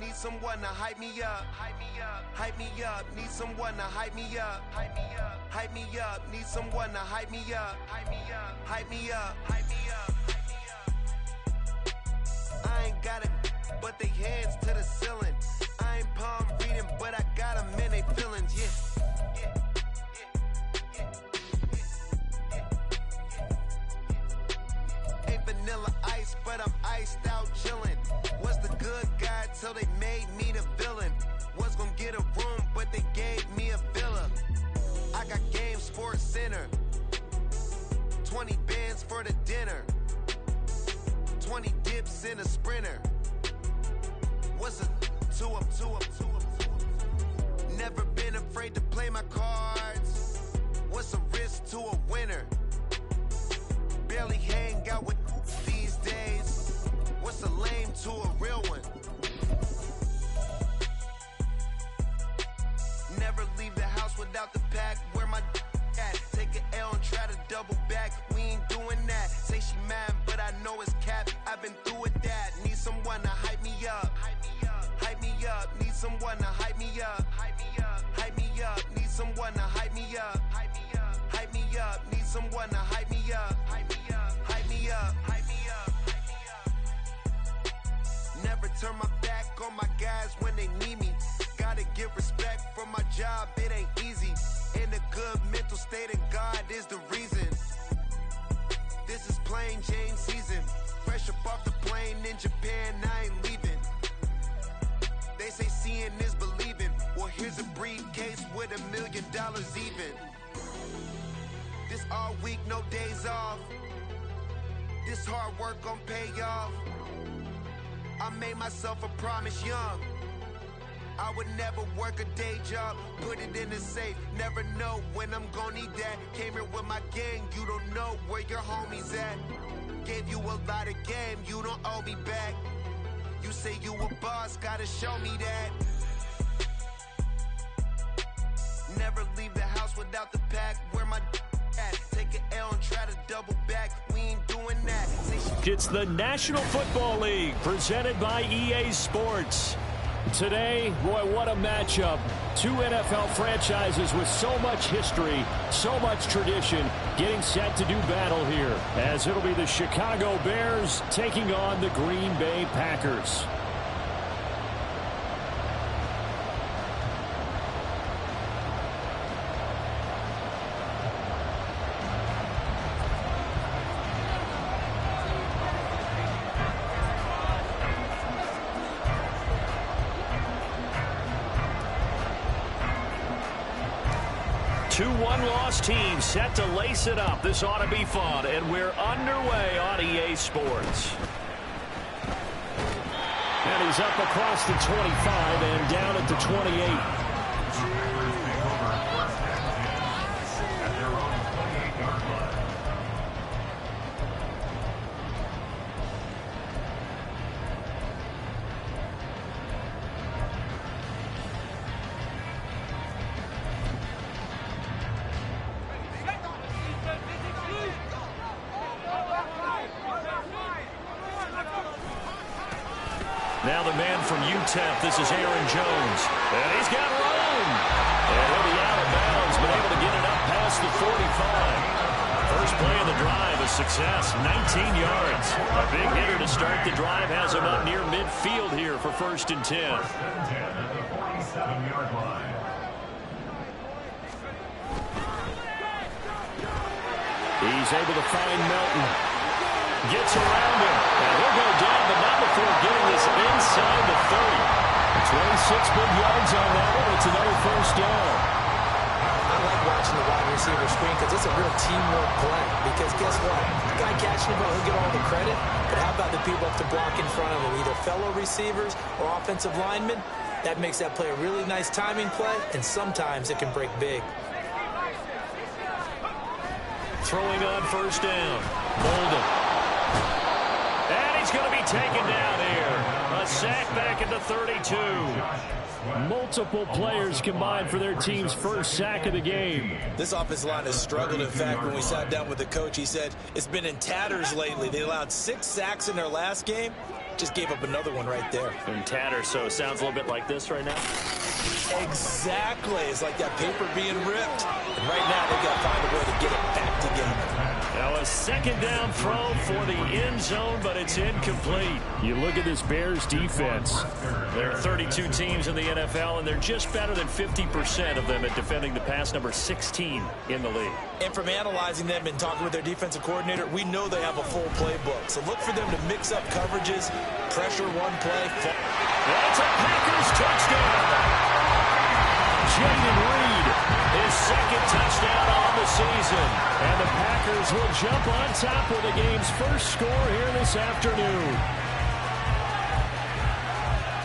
need someone to hype me up. Hype me up, hype me up, need someone to hype me up. Hype me up, hype me up, need someone to hype me up. Hype me up, hype me up, hype me up, hype me up. I ain't got it, but they hands to the ceiling. I ain't palm reading, but I got them in they feelings, yeah. Vanilla ice, but I'm iced out chillin'. Was the good guy till they made me the villain. Was gonna get a room, but they gave me a villa. I got Game Sports Center. 20 bands for the dinner. 20 dips in a sprinter. What's a two up? Never been afraid to play my cards. What's a risk to a winner? Barely hang out with these days. What's a lame to a real one? Never leave the house without the pack. Where my at? Take an L and try to double back. We ain't doing that. Say she mad, but I know it's cap. I've been through with that. Need someone to hype me up. Hype me up. Hype me up. Need someone to hype me up. Hype me up. Hype me up. Need someone to hype me up. Hype me up. Hype me up. Need someone to hype me up. Hype me up. Hype me up. Hype me up. Hype me up. Never turn my back on my guys when they need me. Gotta give respect for my job, it ain't easy. In a good mental state, and God is the reason. This is plain Jane season. Fresh up off the plane in Japan, I ain't leaving. They say seeing is believing. Well, here's a briefcase with $1 million even. This all week, no days off. This hard work gon' pay off. I made myself a promise young. I would never work a day job, put it in the safe. Never know when I'm gon' need that. Came here with my gang, you don't know where your homies at. Gave you a lot of game, you don't owe me back. You say you a boss, gotta show me that. Never leave the house without the pack. Where my at? Take an L and try to double back. We ain't doing that. It's the National Football League presented by EA Sports. Today, boy, what a matchup. Two NFL franchises with so much history, so much tradition, getting set to do battle here, as it'll be the Chicago Bears taking on the Green Bay Packers. Two one-loss teams set to lace it up. This ought to be fun, and we're underway on EA Sports. And he's up across the 25 and down at the 28. Now the man from UTEP, this is Aaron Jones. And he's got room. And he'll be out of bounds, but able to get it up past the 45. First play of the drive, a success, 19 yards. A big hitter to start the drive has him up near midfield here for 1st and 10. He's able to find Melton. Gets around him, and he'll go down, but not before getting this inside the 30. 26 big yards on that one. It's another 1st down. I like watching the wide receiver screen because it's a real teamwork play. Because guess what? The guy catching the ball, he'll get all the credit. But how about the people up to block in front of him, either fellow receivers or offensive linemen? That makes that play a really nice timing play, and sometimes it can break big. Throwing on 1st down. Bolden. And he's going to be taken down here. A sack back at the 32. Multiple players combined for their team's 1st sack of the game. This offensive line has struggled. In fact, when we sat down with the coach, he said it's been in tatters lately. They allowed 6 sacks in their last game. just gave up another one right there. And tatter, so it sounds a little bit like this right now. Exactly. It's like that paper being ripped. And right now, they've got to find a way to get it back together. Now a second down throw for the end zone, but it's incomplete. You look at this Bears defense. There are 32 teams in the NFL, and they're just better than 50% of them at defending the pass, number 16 in the league. And from analyzing them and talking with their defensive coordinator, we know they have a full playbook. So look for them to mix up coverages, pressure one play. That's a Packers touchdown. Jayden Reed, his second touchdown on the season. And the Packers will jump on top with the game's first score here this afternoon.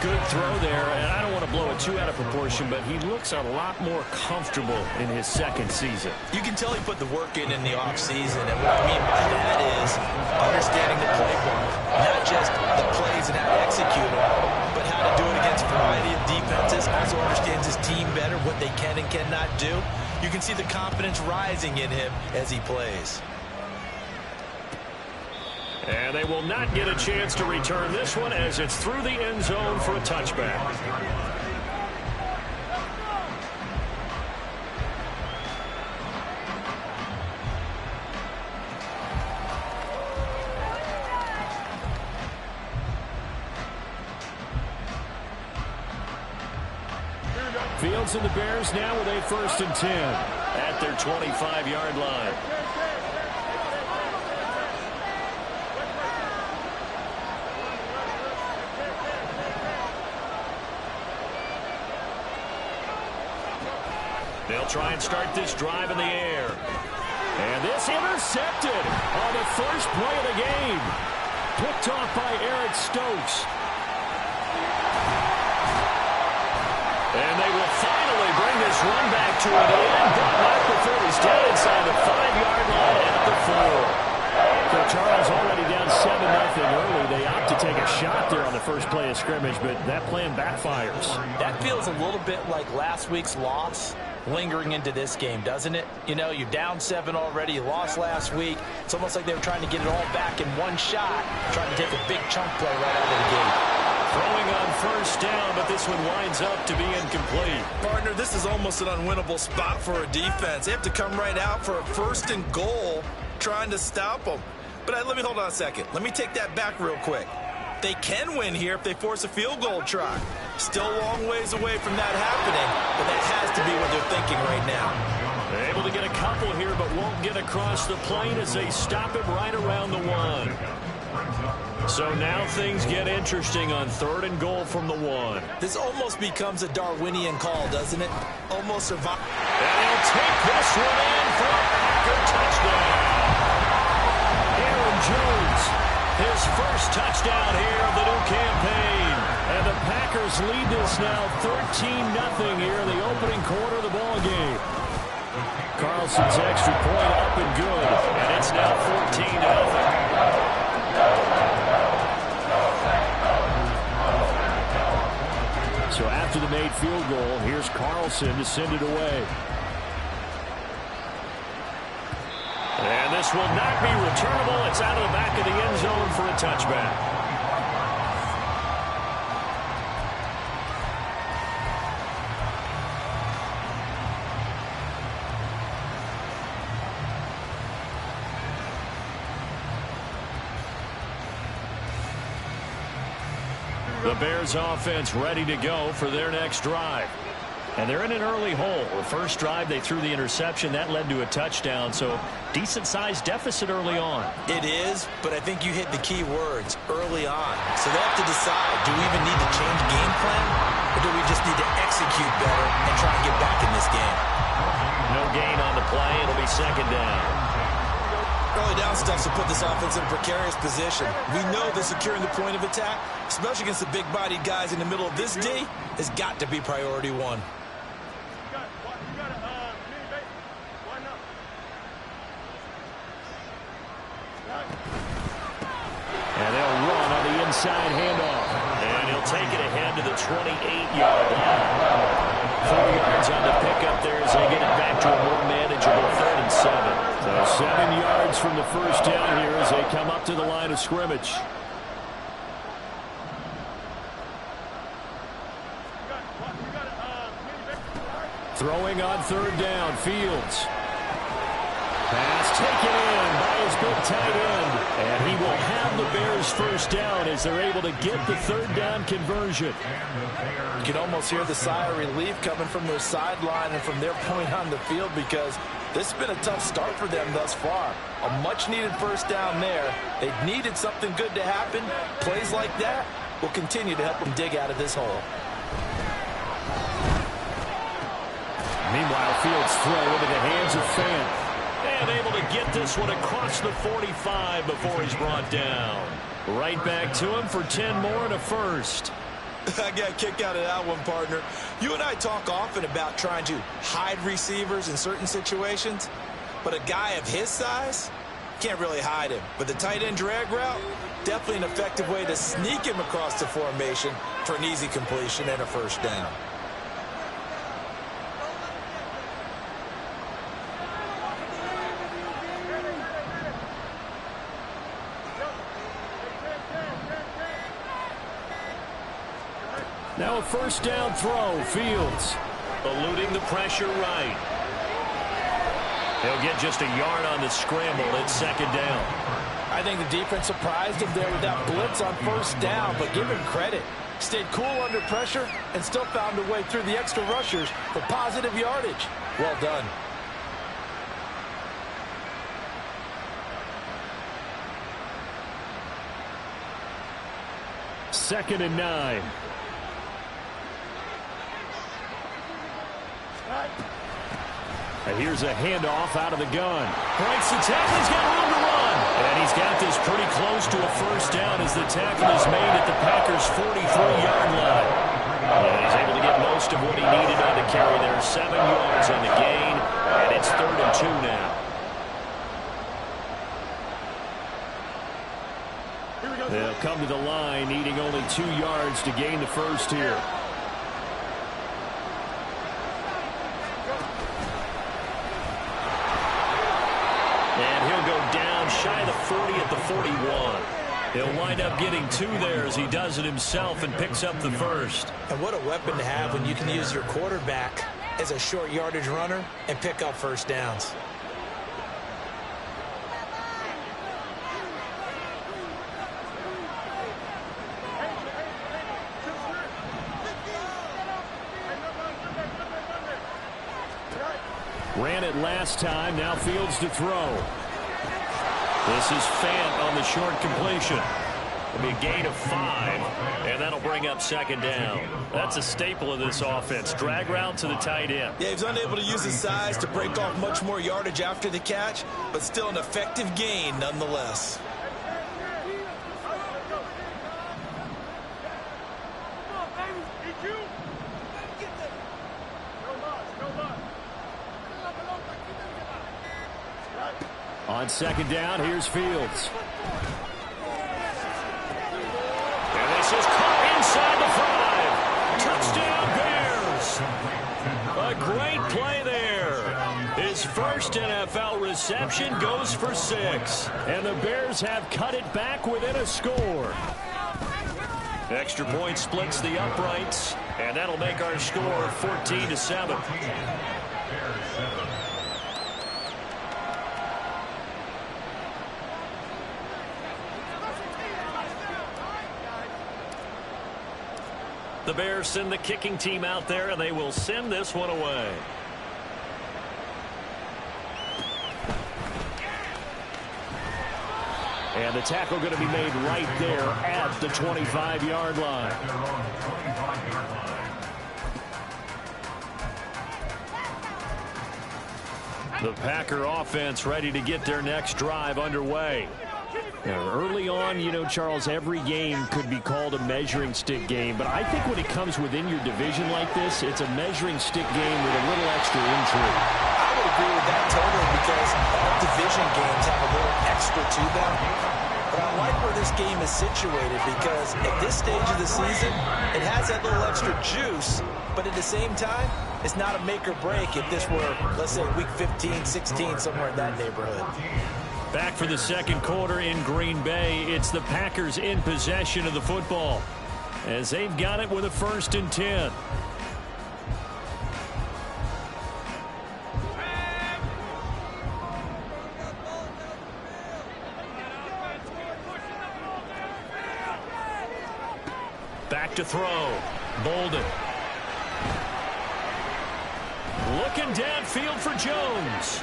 Good throw there, and I don't want to blow it too out of proportion, but he looks a lot more comfortable in his second season. You can tell he put the work in the offseason, and what I mean by that is understanding the playbook, not just the plays and how to execute them, but how to do it against a variety of defenses. Also understands his team better, what they can and cannot do. You can see the confidence rising in him as he plays. And they will not get a chance to return this one as it's through the end zone for a touchback. Fields and the Bears now with a 1st and 10 at their 25-yard line. They'll try and start this drive in the air. And this intercepted on the first play of the game. Picked off by Eric Stokes. And they will finally bring this run back to an end, but not before he's down inside the 5-yard line at the 4. So Charles already down 7-0 early. They opt to take a shot there on the first play of scrimmage, but that plan backfires. That feels a little bit like last week's loss lingering into this game, doesn't it? You know, you're down 7 already. You lost last week. It's almost like they were trying to get it all back in one shot, trying to take a big chunk play right out of the gate. Throwing on first down, but this one winds up to be incomplete. Partner, this is almost an unwinnable spot for a defense. They have to come right out for a 1st and goal trying to stop them. But let me hold on a second. Let me take that back real quick. They can win here if they force a field goal try. Still a long ways away from that happening, but that has to be what they're thinking right now. They're able to get a couple here, but won't get across the plane as they stop it right around the 1. So now things get interesting on 3rd and goal from the 1. This almost becomes a Darwinian call, doesn't it? Almost survive. And he'll take this one in for a Packer touchdown. Aaron Jones, his first touchdown here of the new campaign. And the Packers lead this now 13-0 here in the opening quarter of the ball game. Carlson's extra point up and good, and it's now 14-0. So after the made field goal, here's Carlson to send it away. And this will not be returnable. It's out of the back of the end zone for a touchback. The Bears offense ready to go for their next drive. And they're in an early hole. The first drive, they threw the interception. That led to a touchdown, so decent-sized deficit early on. It is, but I think you hit the key words, early on. So they have to decide, do we even need to change game plan, or do we just need to execute better and try and get back in this game? No gain on the play. It'll be 2nd down. Early down stuff to put this offense in a precarious position. We know that securing the point of attack, especially against the big-bodied guys in the middle of this D, has got to be priority 1. And they'll run on the inside handoff. And he'll take it ahead to the 28-yard line. 4 yards on the pickup there as they get it back to a more manageable 3rd and 7. So 7 yards from the first down here as they come up to the line of scrimmage. Throwing on third down, Fields. Pass taken in by his big tight end. And he will have the Bears first down as they're able to get the third down conversion. You can almost hear the sigh of relief coming from their sideline and from their point on the field, because this has been a tough start for them thus far. A much-needed first down there. They've needed something good to happen. Plays like that will continue to help them dig out of this hole. Meanwhile, Fields throw into the hands of Fant. And able to get this one across the 45 before he's brought down. Right back to him for 10 more and a first. I got a kick out of that one, partner. You and I talk often about trying to hide receivers in certain situations, but a guy of his size can't really hide him. But the tight end drag route, definitely an effective way to sneak him across the formation for an easy completion and a first down. Now a first down throw. Fields eluding the pressure right. He'll get just a yard on the scramble. It's second down. I think the defense surprised him there with that blitz on first down, but give him credit. Stayed cool under pressure and still found a way through the extra rushers for positive yardage. Well done. Second and 9. Here's a handoff out of the gun. Breaks the tackle. He's got room to run. And he's got this pretty close to a first down as the tackle is made at the Packers' 43-yard line. And he's able to get most of what he needed on the carry there. 7 yards on the gain. And it's 3rd and 2 now. They'll come to the line, needing only 2 yards to gain the first here. And he'll go down shy of the 40 at the 41. He'll wind up getting 2 there as he does it himself and picks up the first. And what a weapon to have when you can use your quarterback as a short yardage runner and pick up first downs. Ran it last time. Now Fields to throw. This is Fant on the short completion. It'll be a gain of 5, and that'll bring up second down. That's a staple of this offense. Drag route to the tight end. Yeah, he's unable to use his size to break off much more yardage after the catch, but still an effective gain nonetheless. On second down, here's Fields. And this is caught inside the 5. Touchdown, Bears. A great play there. His first NFL reception goes for 6. And the Bears have cut it back within a score. Extra point splits the uprights, and that'll make our score 14-7. The Bears send the kicking team out there, and they will send this one away. And the tackle going to be made right there at the 25-yard line. The Packer offense ready to get their next drive underway. Now, early on, you know, Charles, every game could be called a measuring stick game. But I think when it comes within your division like this, it's a measuring stick game with a little extra intrigue. I would agree with that totally, because all division games have a little extra to them. But I like where this game is situated, because at this stage of the season, it has that little extra juice. But at the same time, it's not a make or break if this were, let's say, week 15, 16, somewhere in that neighborhood. Back for the second quarter in Green Bay. It's the Packers in possession of the football as they've got it with a 1st and 10. Back to throw. Bolden. Looking downfield for Jones.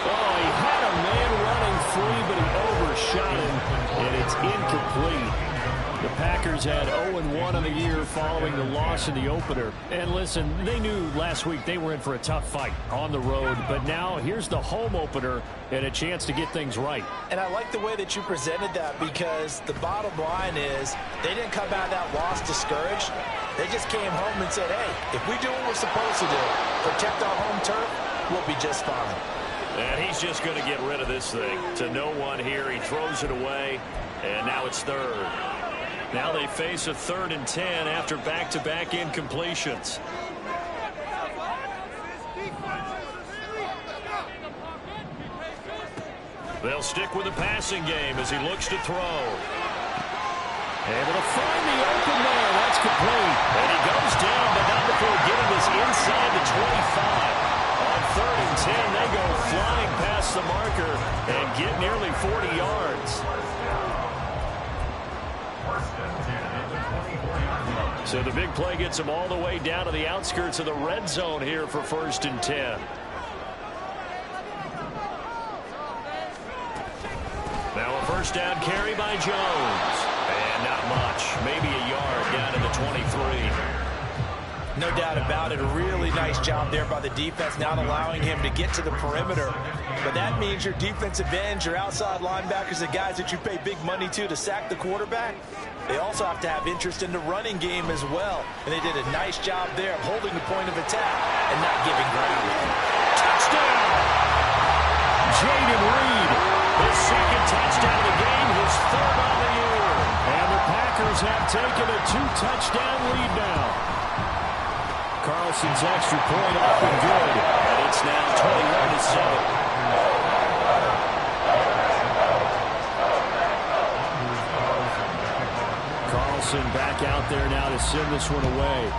Oh, he had a man running free, but he overshot him, and it's incomplete. The Packers had 0-1 on the year following the loss in the opener. And listen, they knew last week they were in for a tough fight on the road, but now here's the home opener and a chance to get things right. And I like the way that you presented that, because the bottom line is they didn't come out of that loss discouraged. They just came home and said, hey, if we do what we're supposed to do, protect our home turf, we'll be just fine. And he's just going to get rid of this thing. To no one here. He throws it away, and now it's third. Now they face a 3rd and 10 after back-to-back incompletions. They'll stick with the passing game as he looks to throw. Able to find the open man. That's complete. And he goes down, but not before getting this inside the 25. On 3rd and 10, they go flying past the marker and get nearly 40 yards. So the big play gets them all the way down to the outskirts of the red zone here for 1st and 10. Now a first down carry by Jones. And not much. Maybe a yard down to the 23. No doubt about it. A really nice job there by the defense, not allowing him to get to the perimeter. But that means your defensive ends, your outside linebackers, the guys that you pay big money to sack the quarterback, they also have to have interest in the running game as well. And they did a nice job there of holding the point of attack and not giving ground. Touchdown! Jayden Reed, his 2nd touchdown of the game, his 3rd on the year. And the Packers have taken a 2-touchdown lead now. Carlson's extra point up and good. And it's now 21-7. Carlson back out there now to send this one away.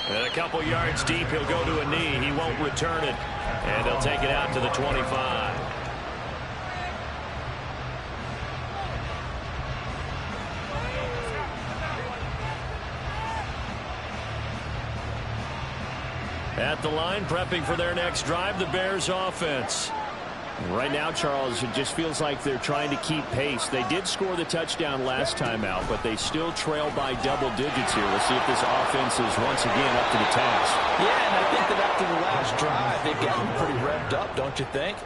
And a couple yards deep, he'll go to a knee. He won't return it. And they'll take it out to the 25. At the line, prepping for their next drive, the Bears offense. Right now, Charles, it just feels like they're trying to keep pace. They did score the touchdown last time out, but they still trail by double digits here. We'll see if this offense is once again up to the task. Yeah, and I think that after the last drive, they've gotten pretty revved up, don't you think?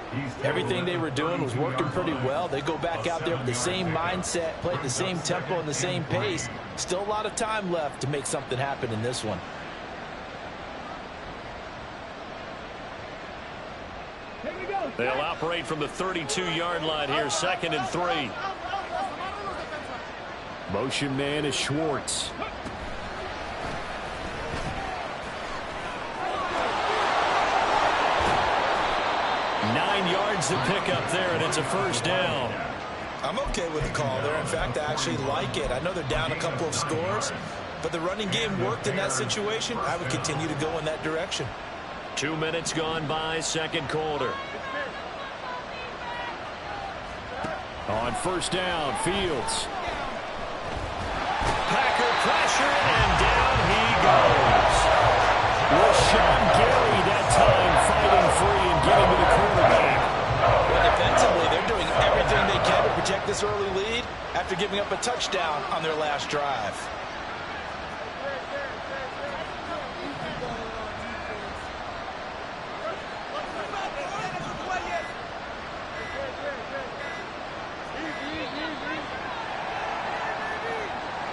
Everything they were doing was working pretty well. They go back out there with the same mindset, play at the same tempo and the same pace. Still a lot of time left to make something happen in this one. They'll operate from the 32-yard line here, 2nd and 3. Motion man is Schwartz. Nine yards to pick up there, and it's a first down. I'm okay with the call there. In fact, I actually like it. I know they're down a couple of scores, but the running game worked in that situation. I would continue to go in that direction. 2 minutes gone by, 2nd quarter. On first down, Fields. Packer pressure, and down he goes. Rashawn Gary that time fighting free and getting to the quarterback. Well, defensively, they're doing everything they can to protect this early lead after giving up a touchdown on their last drive.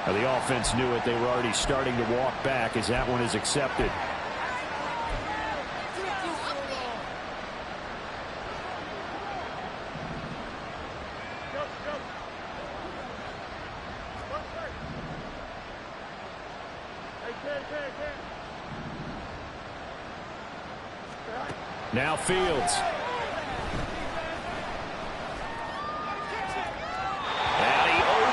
The offense knew it. They were already starting to walk back as that one is accepted. Now Fields.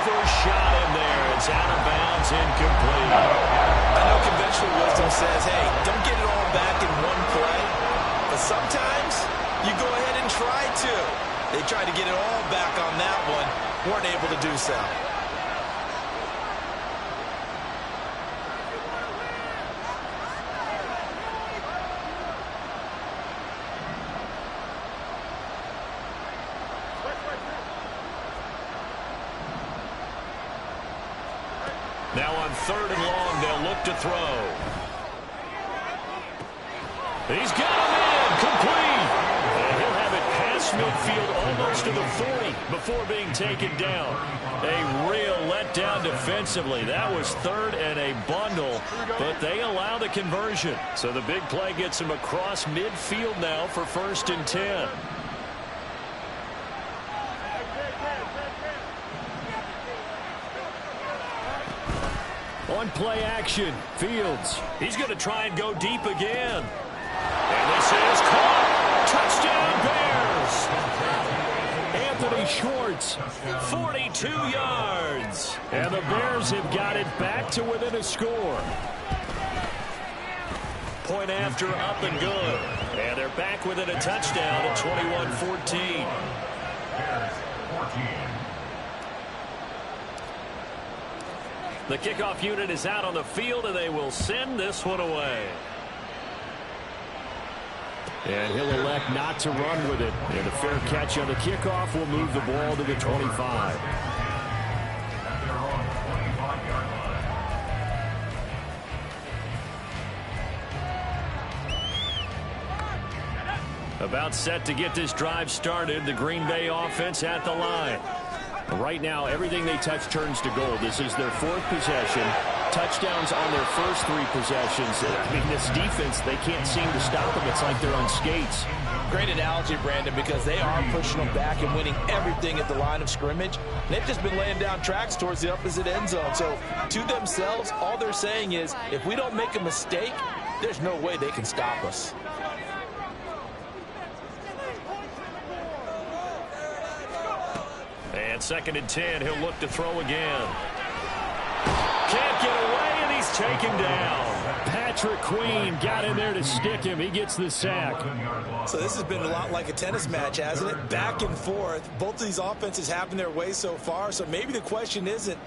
Overshot him there. It's out of bounds, incomplete. I know conventional wisdom says, hey, don't get it all back in one play. But sometimes you go ahead and try to. They tried to get it all back on that one. Weren't able to do so. Now on 3rd and long, they'll look to throw. He's got him in, complete. And he'll have it past midfield almost to the 40 before being taken down. A real letdown defensively. That was 3rd and a bundle, but they allow the conversion. So the big play gets him across midfield now for 1st and 10. On play action, Fields. He's going to try and go deep again. And this is caught. Touchdown, Bears. Anthony Schwartz, 42 yards. And the Bears have got it back to within a score. Point after, up and good. And they're back within a touchdown at 21-14. The kickoff unit is out on the field, and they will send this one away. And he'll elect not to run with it. And a fair catch on the kickoff will move the ball to the 25. About set to get this drive started. The Green Bay offense at the line. Right now, everything they touch turns to gold. This is their 4th possession. Touchdowns on their first 3 possessions. I mean, this defense, they can't seem to stop them. It's like they're on skates. Great analogy, Brandon, because they are pushing them back and winning everything at the line of scrimmage. They've just been laying down tracks towards the opposite end zone. So, to themselves, all they're saying is, if we don't make a mistake, there's no way they can stop us. And 2nd and 10, he'll look to throw again. Can't get away, and he's taken down. Patrick Queen got in there to stick him. He gets the sack. So this has been a lot like a tennis match, hasn't it? Back and forth. Both of these offenses having their way so far. So maybe the question isn't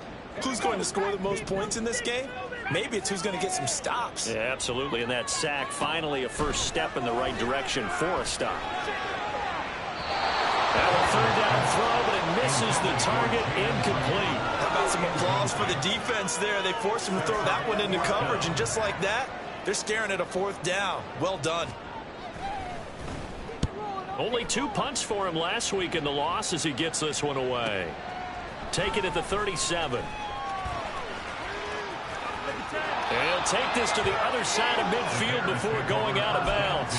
who's going to score the most points in this game. Maybe it's who's going to get some stops. Yeah, absolutely. And that sack, finally a first step in the right direction for a stop. That will 3rd down throw, but it misses the target, incomplete. How about some applause for the defense there? They forced him to throw that one into coverage, and just like that, they're staring at a 4th down. Well done. Only 2 punts for him last week in the loss as he gets this one away. Take it at the 37. And he'll take this to the other side of midfield before going out of bounds.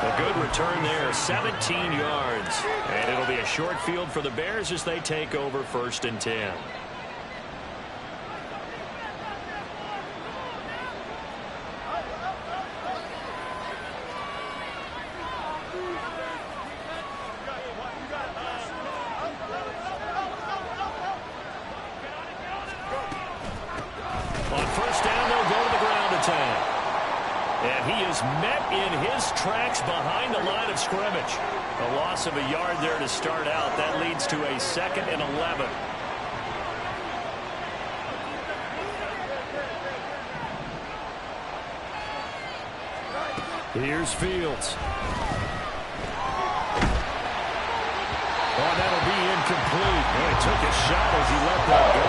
A good return there, 17 yards. And it'll be a short field for the Bears as they take over 1st and 10. On 1st down, they'll go to the ground attack. And he is met in his tracks behind the line of scrimmage. A loss of a yard there to start out. That leads to a 2nd and 11. Here's Fields. Oh, that'll be incomplete. Well, he took a shot as he let that go.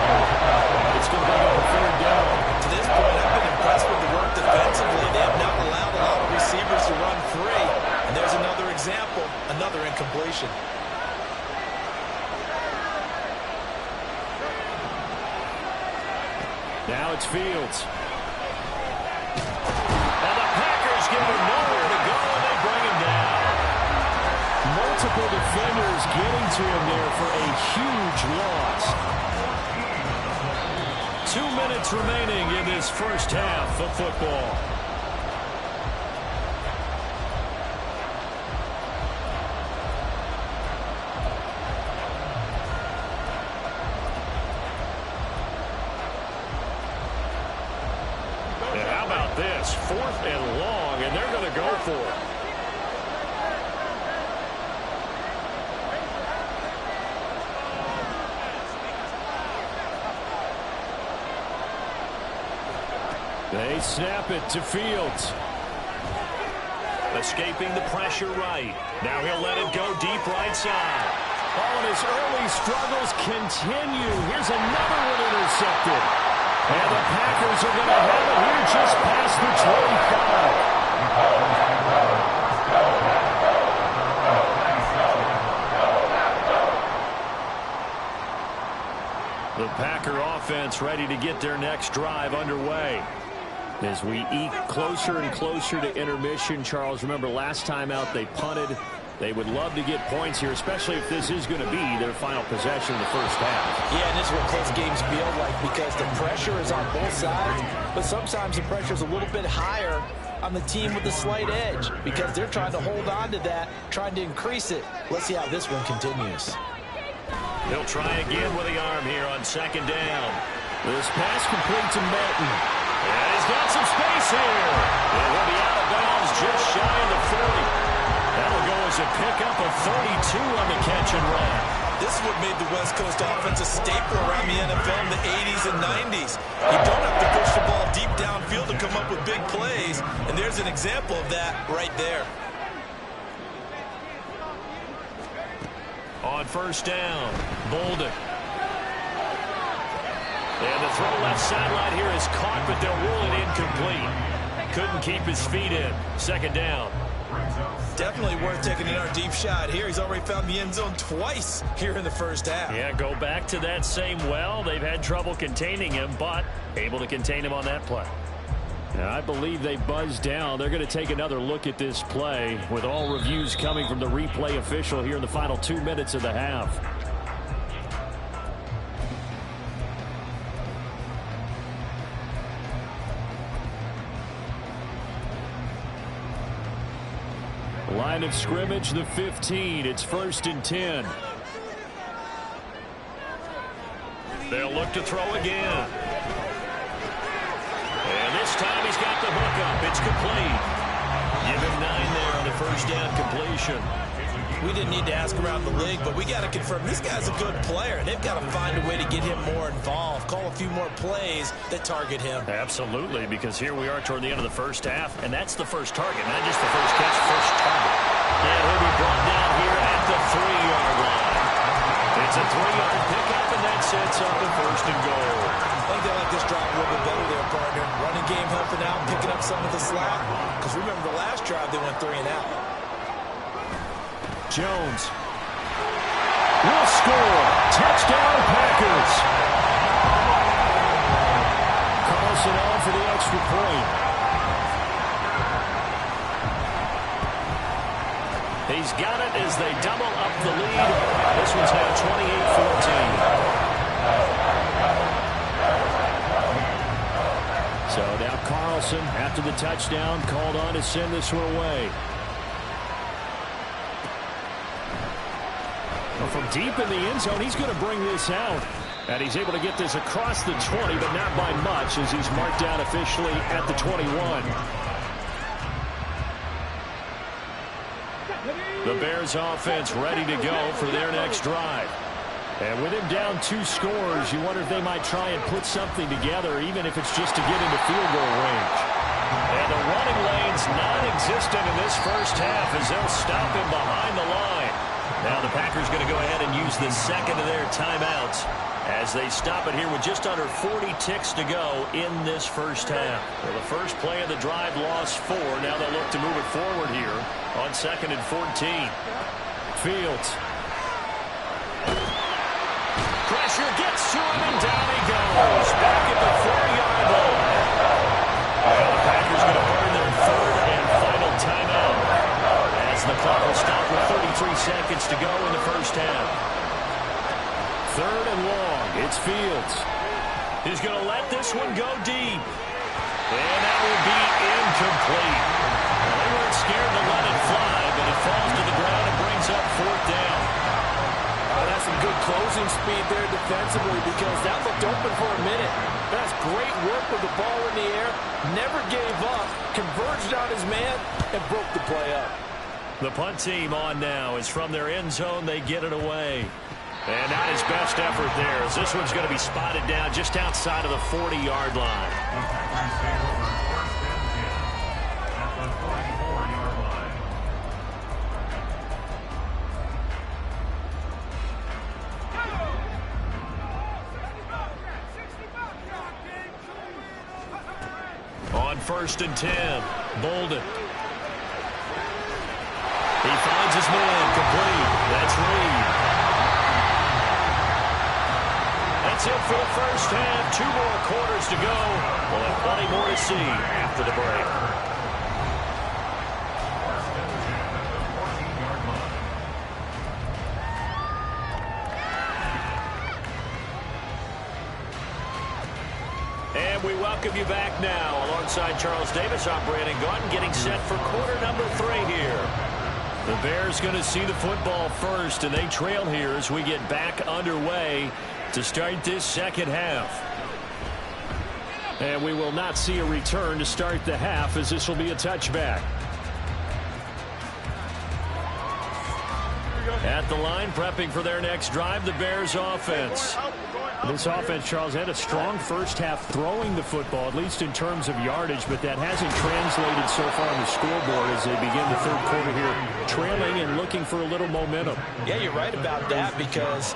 It's going to bring up a 3rd down. To this point, I've been impressed with the work defensively. They have not allowed a lot of receivers to run free. And there's another example, another incompletion. Now it's Fields. And the Packers give him nowhere to go, and they bring him down. Multiple defenders getting to him there for a huge loss. 2 minutes remaining in this first half of football. And how about this? 4th and long, and they're going to go for it. They snap it to Fields. Escaping the pressure right. Now he'll let it go deep right side. Oh, and his early struggles continue. Here's another one intercepted. And the Packers are going to have it here just past the 25. The Packer offense ready to get their next drive underway. As we eke closer and closer to intermission, Charles, remember last time out they punted. They would love to get points here, especially if this is going to be their final possession in the first half. Yeah, and this is what close games feel like because the pressure is on both sides, but sometimes the pressure is a little bit higher on the team with the slight edge because they're trying to hold on to that, trying to increase it. Let's see how this one continues. He'll try again with the arm here on second down. This pass complete to Melton. And he's got some space here. And he'll be out of bounds just shy of the 40. That'll go as a pickup of 32 on the catch and run. This is what made the West Coast offense a staple around the NFL in the 80s and 90s. You don't have to push the ball deep downfield to come up with big plays, and there's an example of that right there. On first down, Bolden. And the throw left sideline here is caught, but they'll rule it incomplete. Couldn't keep his feet in. Second down. Definitely worth taking another deep shot here. He's already found the end zone twice here in the first half. Yeah, go back to that same well. They've had trouble containing him, but able to contain him on that play. And I believe they buzzed down. They're going to take another look at this play with all reviews coming from the replay official here in the final 2 minutes of the half. Line of scrimmage, the 15. It's 1st and 10. They'll look to throw again. And this time he's got the hook up. It's complete. Give him 9 there on the first down completion. We didn't need to ask around the league, but we got to confirm this guy's a good player. They've got to find a way to get him more involved, call a few more plays that target him. Absolutely, because here we are toward the end of the first half, and that's the first target, not just the first catch, first target. And he'll be brought down here at the 3-yard line. It's a 3-yard pickup, and that sets up the 1st and goal. I think they like this drive a little bit better there, partner. Running game helping out, picking up some of the slack. Because remember the last drive, they went 3 and out. Jones will score. Touchdown, Packers. Carlson on for the extra point. He's got it as they double up the lead. This one's now 28-14. So now Carlson, after the touchdown, called on to send this one away. From deep in the end zone, he's going to bring this out. And he's able to get this across the 20, but not by much as he's marked down officially at the 21. The Bears offense ready to go for their next drive. And with him down 2 scores, you wonder if they might try and put something together, even if it's just to get into field goal range. And the running lane's non-existent in this first half as they'll stop him behind the line. Now the Packers going to go ahead and use the second of their timeouts as they stop it here with just under 40 ticks to go in this first half. Well, the first play of the drive lost 4. Now they'll look to move it forward here on 2nd and 14. Fields. Pressure gets to him and down he goes. Back at the 4-yard line. Well, the Packers going to burn their 3rd and final timeout as the clock will stop with 33 seconds to go in the first half. 3rd and long. It's Fields. He's going to let this one go deep. And that will be incomplete. Well, they weren't scared to let it fly, but it falls to the ground and brings up 4th down. That's some good closing speed there defensively because that looked open for a minute. That's great work with the ball in the air. Never gave up. Converged on his man and broke the play up. The punt team on now is from their end zone. They get it away. And not his best effort there, as this one's going to be spotted down just outside of the 40-yard line. On 1st and 10, Bolden. He finds his man, complete. That's Reed. That's it for the first half. 2 more quarters to go. We'll have plenty more to see after the break. And we welcome you back now. Alongside Charles Davis, I'm Brandon Gaudin, getting set for quarter number 3 here. The Bears going to see the football first, and they trail here as we get back underway to start this second half. And we will not see a return to start the half, as this will be a touchback. At the line, prepping for their next drive, the Bears offense. This offense, Charles, had a strong first half throwing the football, at least in terms of yardage, but that hasn't translated so far on the scoreboard as they begin the third quarter here, trailing and looking for a little momentum. Yeah, you're right about that because,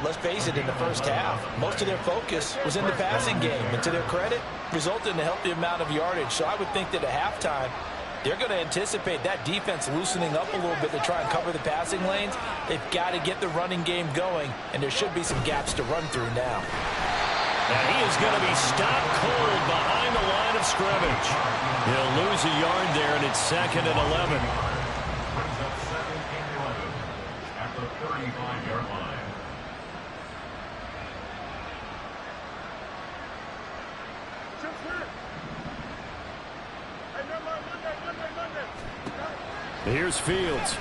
let's face it, in the first half, most of their focus was in the passing game, and to their credit, resulted in a healthy amount of yardage. So I would think that at halftime, they're going to anticipate that defense loosening up a little bit to try and cover the passing lanes. They've got to get the running game going, and there should be some gaps to run through now. And he is going to be stopped cold behind the line of scrimmage. He'll lose a yard there, and it's 2nd and 11. At the 35-yard line. Here's Fields.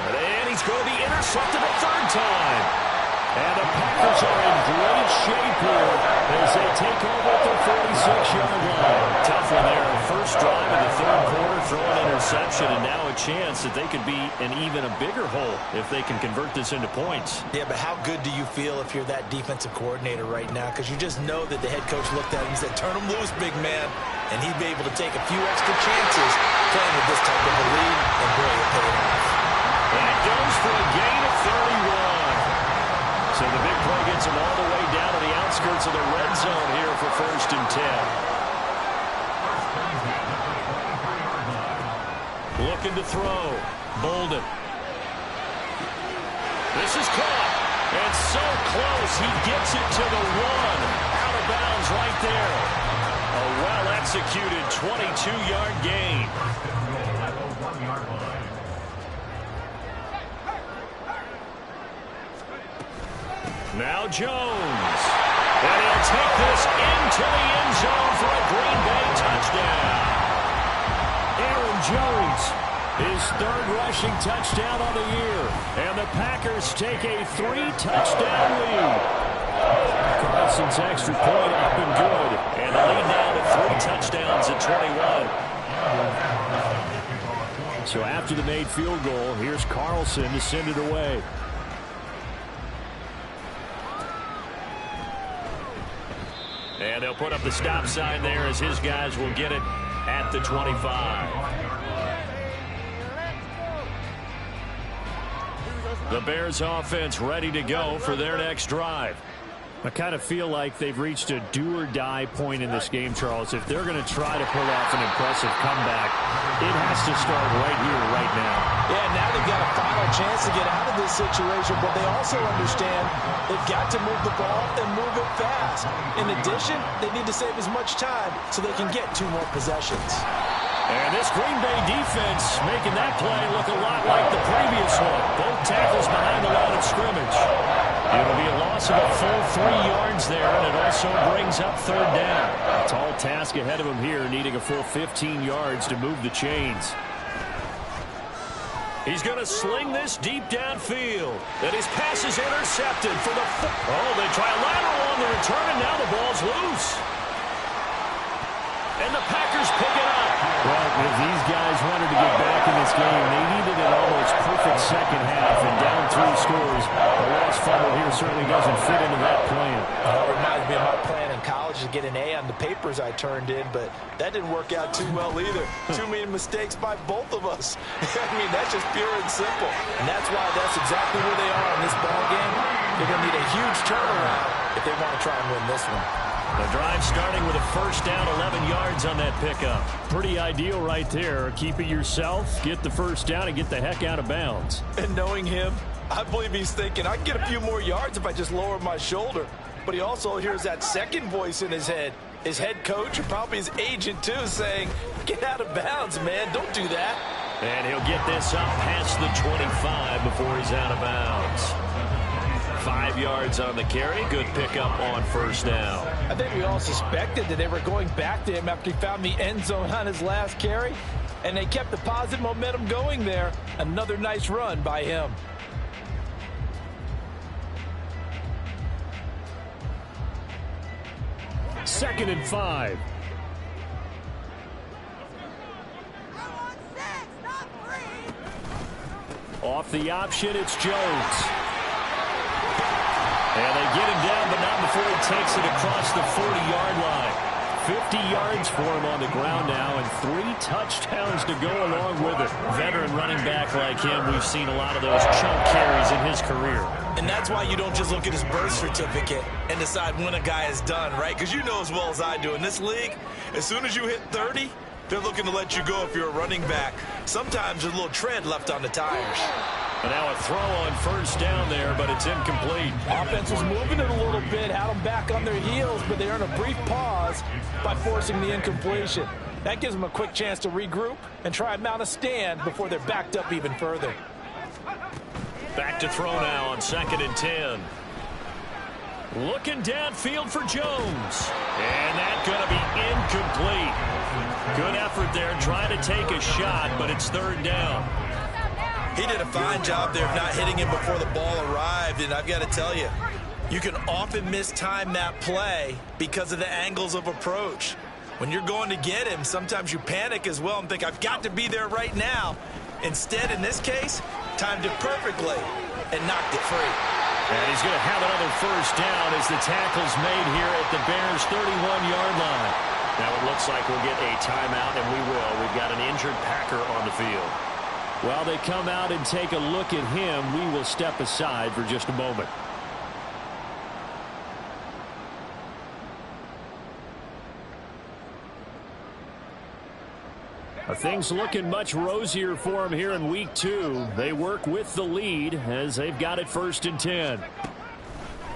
And he's going to be intercepted a 3rd time. And the Packers are in great shape here as they take over at the 46-yard line. Tough one there. First drive of the 3rd quarter, throw an interception, and now a chance that they could be in even a bigger hole if they can convert this into points. Yeah, but how good do you feel if you're that defensive coordinator right now? Because you just know that the head coach looked at him and said, turn him loose, big man. And he'd be able to take a few extra chances playing with this type of a lead, and boy, it paid off. That goes for a gain of 31. So the big play gets him all the way down to the outskirts of the red zone here for 1st and 10. Looking to throw. Bolden. This is caught. And so close. He gets it to the 1. Out of bounds right there. A well-executed 22-yard gain. Now Jones. And he'll take this into the end zone for a Green Bay touchdown. Aaron Jones, his 3rd rushing touchdown on the year. And the Packers take a 3-touchdown lead. Carlson's extra point up and good. And the lead now to 3 touchdowns at 21. So after the made field goal, here's Carlson to send it away. And they'll put up the stop sign there as his guys will get it at the 25. The Bears offense ready to go for their next drive. I kind of feel like they've reached a do-or-die point in this game, Charles. If they're going to try to pull off an impressive comeback, it has to start right here, right now. Yeah, now they've got a final chance to get out of this situation, but they also understand they've got to move the ball and move it fast. In addition, they need to save as much time so they can get 2 more possessions. And this Green Bay defense making that play look a lot like the previous one. Both tackles behind the line of scrimmage. It'll be a loss of a full 3 yards there, and it also brings up 3rd down. A tall task ahead of him here, needing a full 15 yards to move the chains. He's going to sling this deep downfield. And his pass is intercepted for the... Oh, they try a lateral on the return, and now the ball's loose. And the Packers pick it up. Well, If these guys wanted to get back in this game, they needed an almost perfect second half, and down 3 scores. A lost fumble here certainly doesn't fit into that plan. It reminds me of my plan in college to get an A on the papers I turned in, but that didn't work out too well either. Too many mistakes by both of us. I mean, that's just pure and simple. And that's why that's exactly where they are in this ball game. They're going to need a huge turnaround if they want to try and win this one. The drive starting with a first down, 11 yards on that pickup. Pretty ideal right there. Keep it yourself, get the first down, and get the heck out of bounds. And knowing him, I believe he's thinking, I can get a few more yards if I just lower my shoulder. But he also hears that second voice in his head. His head coach, or probably his agent too, saying, get out of bounds, man. Don't do that. And he'll get this up past the 25 before he's out of bounds. 5 yards on the carry. Good pickup on first down. I think we all suspected that they were going back to him after he found the end zone on his last carry. And they kept the positive momentum going there. Another nice run by him. Second and 5. Off the option, it's Jones. And they get him down, but not before he takes it across the 40-yard line. 50 yards for him on the ground now, and 3 touchdowns to go along with it. Veteran running back like him, we've seen a lot of those chunk carries in his career. And that's why you don't just look at his birth certificate and decide when a guy is done, right? Because you know as well as I do, in this league, as soon as you hit 30, they're looking to let you go if you're a running back. Sometimes there's a little tread left on the tires. And now a throw on first down there, but it's incomplete. Offense was moving it a little bit, had them back on their heels, but they earned a brief pause by forcing the incompletion. That gives them a quick chance to regroup and try and mount a stand before they're backed up even further. Back to throw now on 2nd and 10. Looking downfield for Jones. And that's going to be incomplete. Good effort there, trying to take a shot, but it's 3rd down. He did a fine job there of not hitting him before the ball arrived, and I've got to tell you, you can often mistime that play because of the angles of approach. When you're going to get him, sometimes you panic as well and think, I've got to be there right now. Instead, in this case, timed it perfectly and knocked it free. And he's going to have another first down as the tackle's made here at the Bears' 31-yard line. Now it looks like we'll get a timeout, and we will. We've got an injured Packer on the field. While they come out and take a look at him, we will step aside for just a moment. Things looking much rosier for him here in week 2. They work with the lead as they've got it 1st and 10.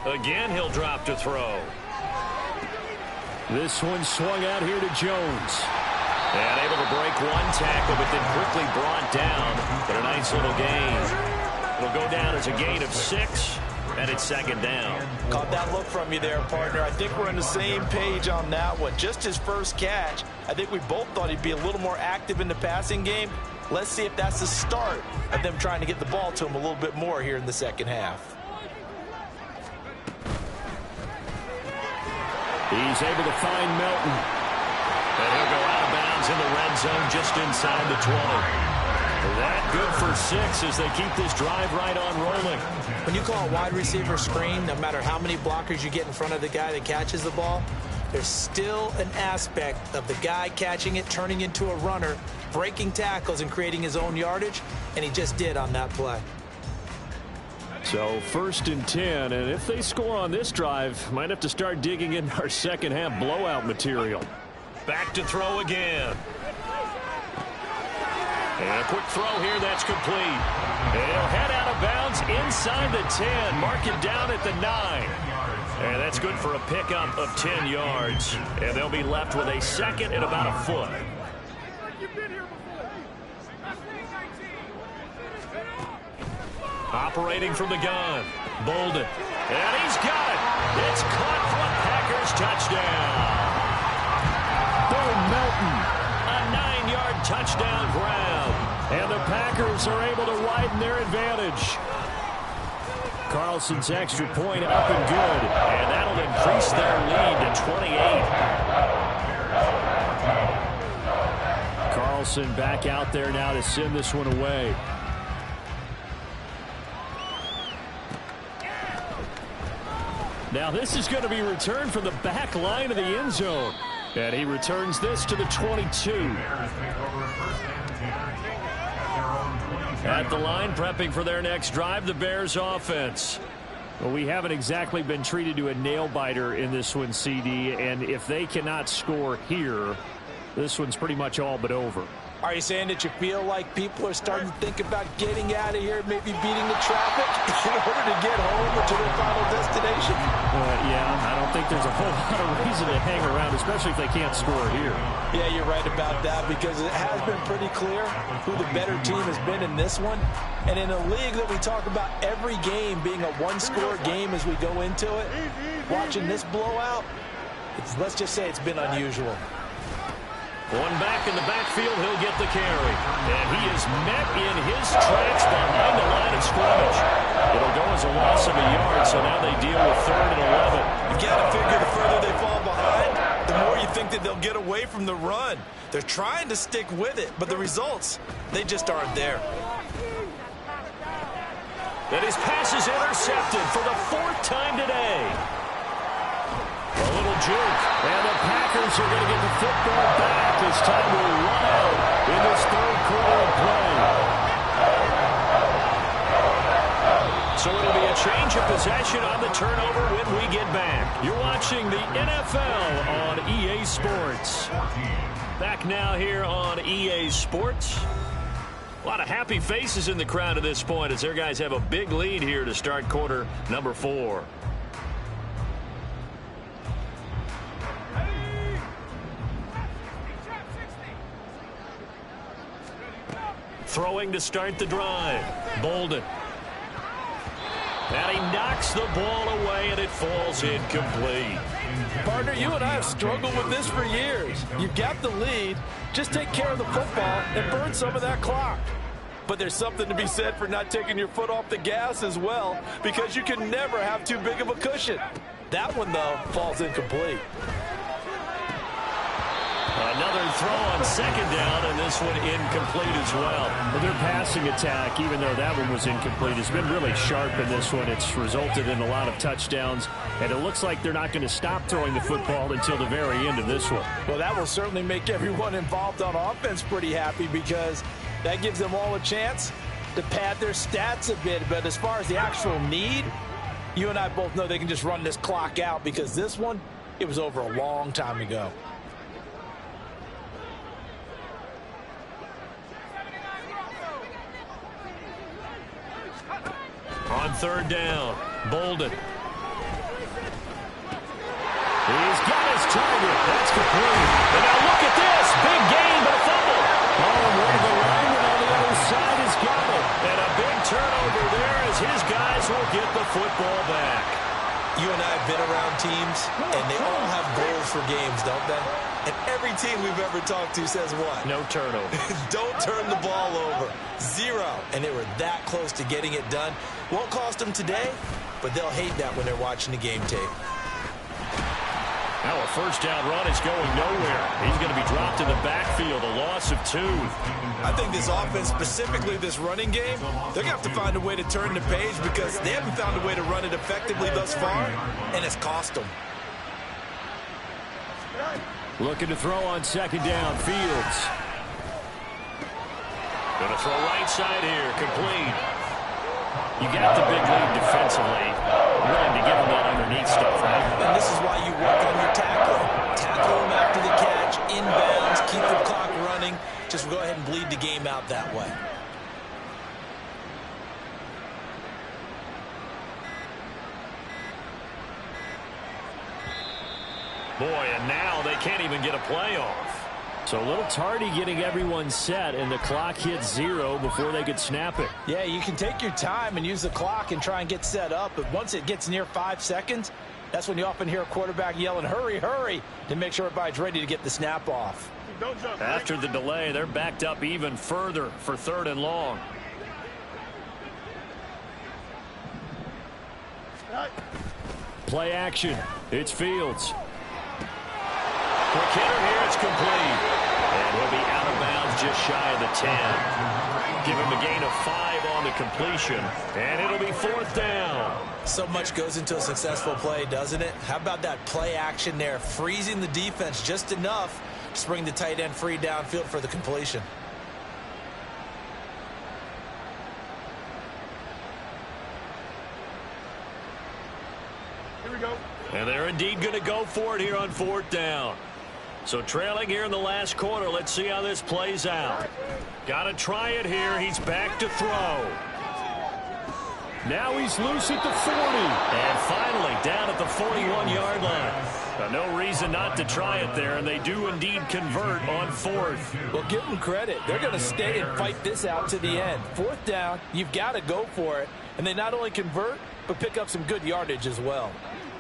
Again, he'll drop to throw. This one swung out here to Jones. And able to break one tackle, but then quickly brought down. But a nice little gain. It'll go down as a gain of 6, and it's 2nd down. Caught that look from you there, partner. I think we're on the same page on that one. Just his first catch. I think we both thought he'd be a little more active in the passing game. Let's see if that's the start of them trying to get the ball to him a little bit more here in the second half. He's able to find Melton. And he'll go out of bounds in the red zone just inside the 20. That good for 6 as they keep this drive right on rolling. When you call a wide receiver screen, no matter how many blockers you get in front of the guy that catches the ball, there's still an aspect of the guy catching it, turning into a runner, breaking tackles and creating his own yardage, and he just did on that play. So 1st and 10, and if they score on this drive, might have to start digging in our second half blowout material. Back to throw again. And a quick throw here, that's complete. And he'll head out of bounds inside the 10, mark it down at the 9. And that's good for a pickup of 10 yards. And they'll be left with a 2nd and about a foot. Operating from the gun, Bolden. And he's got it. It's caught for a Packers touchdown. Bo Melton, a 9-yard touchdown grab. And the Packers are able to widen their advantage. Carlson's extra point up and good. And that'll increase their lead to 28. Carlson back out there now to send this one away. Now this is going to be returned from the back line of the end zone. And he returns this to the 22. At the line, prepping for their next drive, the Bears offense. Well, we haven't exactly been treated to a nail-biter in this one, CD. And if they cannot score here, this one's pretty much all but over. Are you saying that you feel like people are starting to think about getting out of here, maybe beating the traffic in order to get home or to their final destination? Yeah, I don't think there's a whole lot of reason to hang around, especially if they can't score here. Yeah, you're right about that, because it has been pretty clear who the better team has been in this one. And in a league that we talk about every game being a one-score game as we go into it, watching this blowout, let's just say it's been unusual. One back in the backfield, he'll get the carry. And he is met in his tracks behind the line of scrimmage. It'll go as a loss of a yard, so now they deal with 3rd and 11. You got to figure the further they fall behind, the more you think that they'll get away from the run. They're trying to stick with it, but the results, they just aren't there. And his pass is intercepted for the 4th time today. A little juke, and the Packers are going to get the football back as time will run out in this 3rd quarter of play. So it'll be a change of possession on the turnover when we get back. You're watching the NFL on EA Sports. Back now here on EA Sports. A lot of happy faces in the crowd at this point as their guys have a big lead here to start quarter number 4. Throwing to start the drive. Bolden. And he knocks the ball away, and it falls incomplete. Partner, you and I have struggled with this for years. You've got the lead. Just take care of the football and burn some of that clock. But there's something to be said for not taking your foot off the gas as well, because you can never have too big of a cushion. That one, though, falls incomplete. Another throw on 2nd down, and this one incomplete as well. But their passing attack, even though that one was incomplete, has been really sharp in this one. It's resulted in a lot of touchdowns, and it looks like they're not going to stop throwing the football until the very end of this one. Well, that will certainly make everyone involved on offense pretty happy, because that gives them all a chance to pad their stats a bit. But as far as the actual need, you and I both know they can just run this clock out, because this one, it was over a long time ago. On 3rd down, Bolden. He's got his target. That's complete. And now look at this. Big gain, but a fumble. Oh, and one of the linemen on the other side has got it. And a big turnover there as his guys will get the football back. You and I have been around teams, and they all have goals for games, don't they? And every team we've ever talked to says what? No turnover. Don't turn the ball over. 0. And they were that close to getting it done. Won't cost them today, but they'll hate that when they're watching the game tape. Now a 1st down run is going nowhere. He's going to be dropped in the backfield, a loss of 2. I think this offense, specifically this running game, they're going to have to find a way to turn the page, because they haven't found a way to run it effectively thus far, and it's cost them. Looking to throw on 2nd down, Fields. Going to throw right side here, complete. You got the big lead defensively. Willing to give him that underneath stuff, right? And this is why you work on your tackling. Tackle him after the catch, inbounds, keep the clock running. Just go ahead and bleed the game out that way. Boy, and now they can't even get a play off. So a little tardy getting everyone set, and the clock hits 0 before they could snap it. Yeah, you can take your time and use the clock and try and get set up, but once it gets near 5 seconds, that's when you often hear a quarterback yelling, hurry, hurry, to make sure everybody's ready to get the snap off. After the delay, they're backed up even further for 3rd and long. Play action. It's Fields. Quick hitter here, it's complete. And he'll be out of bounds just shy of the 10. Give him a gain of 5 on the completion, and it'll be 4th down. So much goes into a successful play, doesn't it? How about that play action there, freezing the defense just enough to bring the tight end free downfield for the completion. Here we go. And they're indeed going to go for it here on 4th down. So trailing here in the last quarter. Let's see how this plays out. Got to try it here. He's back to throw. Now he's loose at the 40. And finally down at the 41-yard line. No reason not to try it there, and they do indeed convert on 4th. Well, give them credit. They're going to stay and fight this out to the end. 4th down, you've got to go for it. And they not only convert, but pick up some good yardage as well.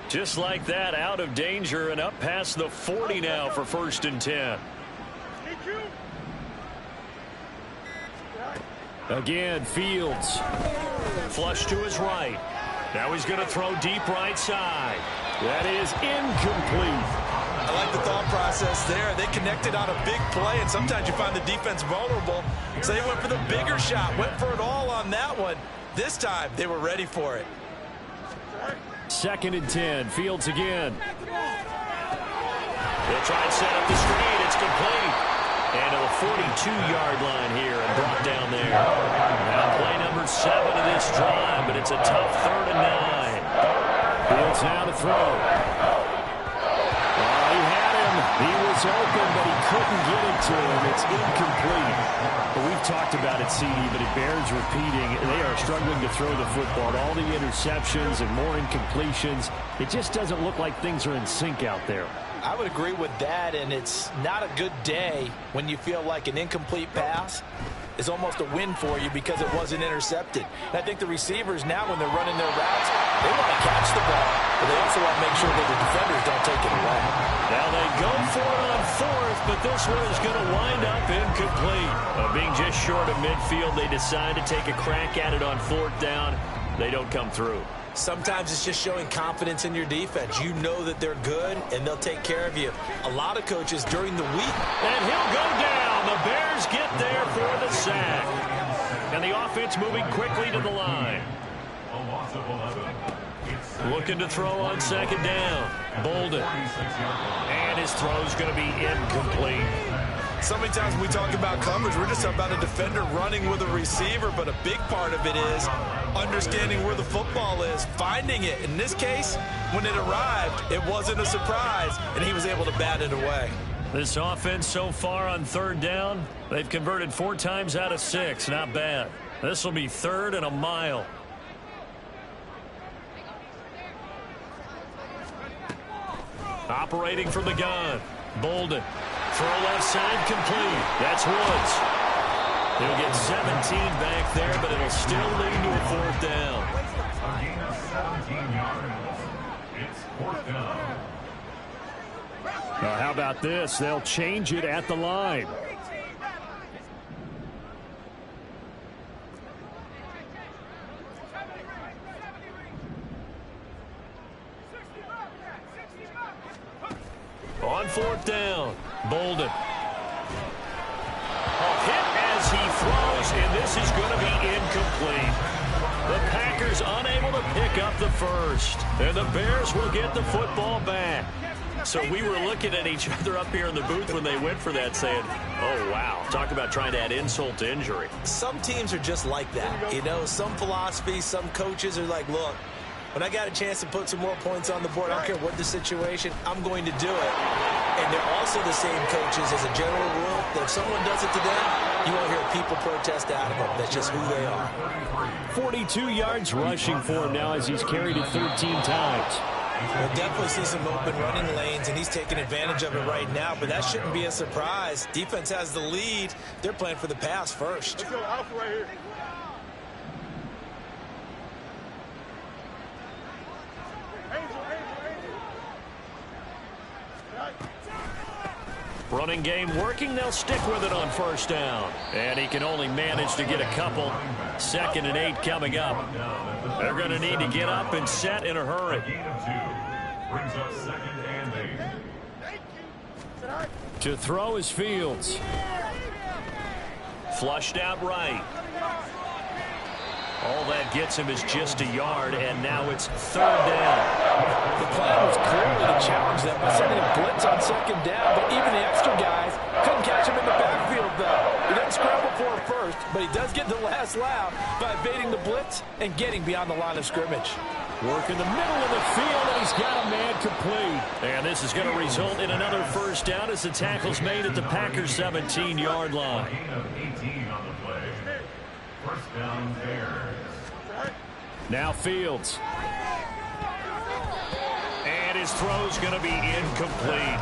Just like that, out of danger and up past the 40 now for 1st and 10. Again, Fields. Flush to his right. Now he's going to throw deep right side. That is incomplete. I like the thought process there. They connected on a big play, and sometimes you find the defense vulnerable. So they went for the bigger shot, went for it all on that one. This time, they were ready for it. 2nd and 10. Fields again. They'll try and set up the screen. It's complete. And to the 42-yard line here and brought down there. Now play number 7 of this drive, but it's a tough 3rd and 9. Fields now to throw. He had him. He was open, but he couldn't get it to him. It's incomplete. But we've talked about it, CD, but it bears repeating. They are struggling to throw the football. All the interceptions and more incompletions. It just doesn't look like things are in sync out there. I would agree with that, and it's not a good day when you feel like an incomplete pass is almost a win for you because it wasn't intercepted. And I think the receivers now, when they're running their routes, they want to catch the ball, but they also want to make sure that the defenders don't take it away. Now they go for it on 4th, but this one is going to wind up incomplete. Being just short of midfield, they decide to take a crack at it on 4th down. They don't come through. Sometimes it's just showing confidence in your defense. You know that they're good, and they'll take care of you. A lot of coaches during the week. And he'll go down. The Bears get there for the sack. And the offense moving quickly to the line. Looking to throw on 2nd down. Bolden. And his throw's going to be incomplete. So many times when we talk about coverage, we're just talking about a defender running with a receiver, but a big part of it is understanding where the football is, finding it. In this case, when it arrived, it wasn't a surprise, and he was able to bat it away. This offense so far on 3rd down, they've converted 4 times out of 6. Not bad. This will be 3rd and a mile. Operating from the gun. Bolden. Throw left side complete. That's Woods. He'll get 17 back there, but it'll still lead to a 4th down. A gain of 17 yards. It's 4th down. Now, how about this? They'll change it at the line. On 4th down, Bolden. A hit as he throws, and this is going to be incomplete. The Packers unable to pick up the first, and the Bears will get the football back. So we were looking at each other up here in the booth when they went for that saying, oh, wow, talk about trying to add insult to injury. Some teams are just like that. You know, some philosophies, some coaches are like, look, when I got a chance to put some more points on the board, I don't care what the situation, I'm going to do it. And they're also the same coaches as a general rule that if someone does it to them, you won't hear people protest out of them. That's just who they are. 42 yards rushing for him now as he's carried it 13 times. We'll definitely see some open running lanes, and he's taking advantage of it right now, but that shouldn't be a surprise. Defense has the lead. They're playing for the pass first. Let's go Alpha right here. Running game working. They'll stick with it on 1st down. And he can only manage to get a couple. 2nd and 8 coming up. They're going to need to get up and set in a hurry. A gain of 2 brings up 2nd and 8. To throw is Fields. Flushed out right. All that gets him is just a yard, and now it's third down. The plan was clearly to challenge them by sending a blitz on second down, but even the extra guys couldn't catch him in the backfield, though. He doesn't scramble for it first, but he does get the last laugh by evading the blitz and getting beyond the line of scrimmage. Work in the middle of the field, and he's got a man complete. And this is going to result in another first down as the tackle's made at the Packers' 17-yard line. Gain of 18 on the play. First down, Bears. Now Fields. And his throw's going to be incomplete.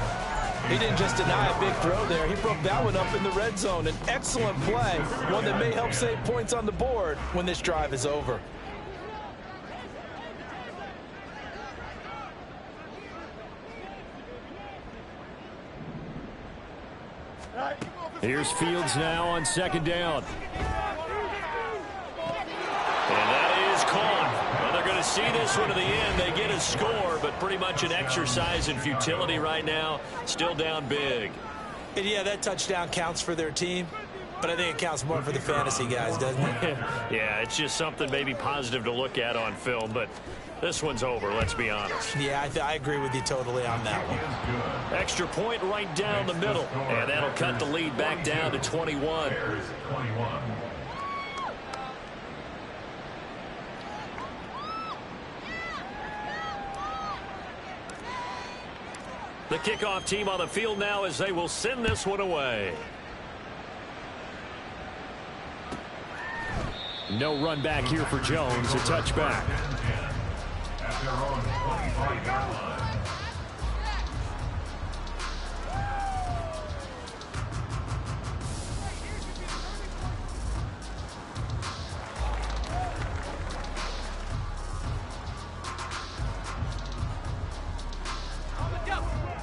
He didn't just deny a big throw there. He broke that one up in the red zone. An excellent play, one that may help save points on the board when this drive is over. Here's Fields now on second down. And that is caught. Well, they're going to see this one to the end. They get a score, but pretty much an exercise in futility right now. Still down big. And yeah, that touchdown counts for their team, but I think it counts more for the fantasy guys, doesn't it? Yeah, it's just something maybe positive to look at on film, but this one's over, let's be honest. Yeah, I agree with you totally on that one. Extra point right down the middle, and that'll cut the lead back down to 21. Bears 21. The kickoff team on the field now as they will send this one away. No run back here for Jones, a touchback. At their own 25-yard line.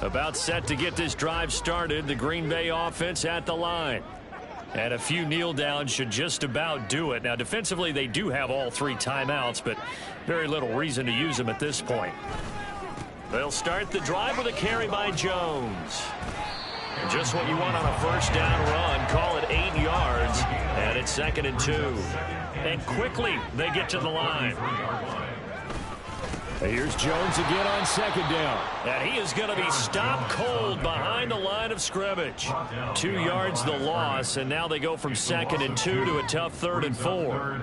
About set to get this drive started, the Green Bay offense at the line. And a few kneel downs should just about do it. Now, defensively, they do have all three timeouts, but very little reason to use them at this point. They'll start the drive with a carry by Jones. And just what you want on a first down run. Call it 8 yards, and it's 2nd and 2. And quickly, they get to the line. Here's Jones again on second down. And he is going to be stopped cold behind the line of scrimmage. 2 yards the loss, and now they go from 2nd and 2 to a tough 3rd and 4.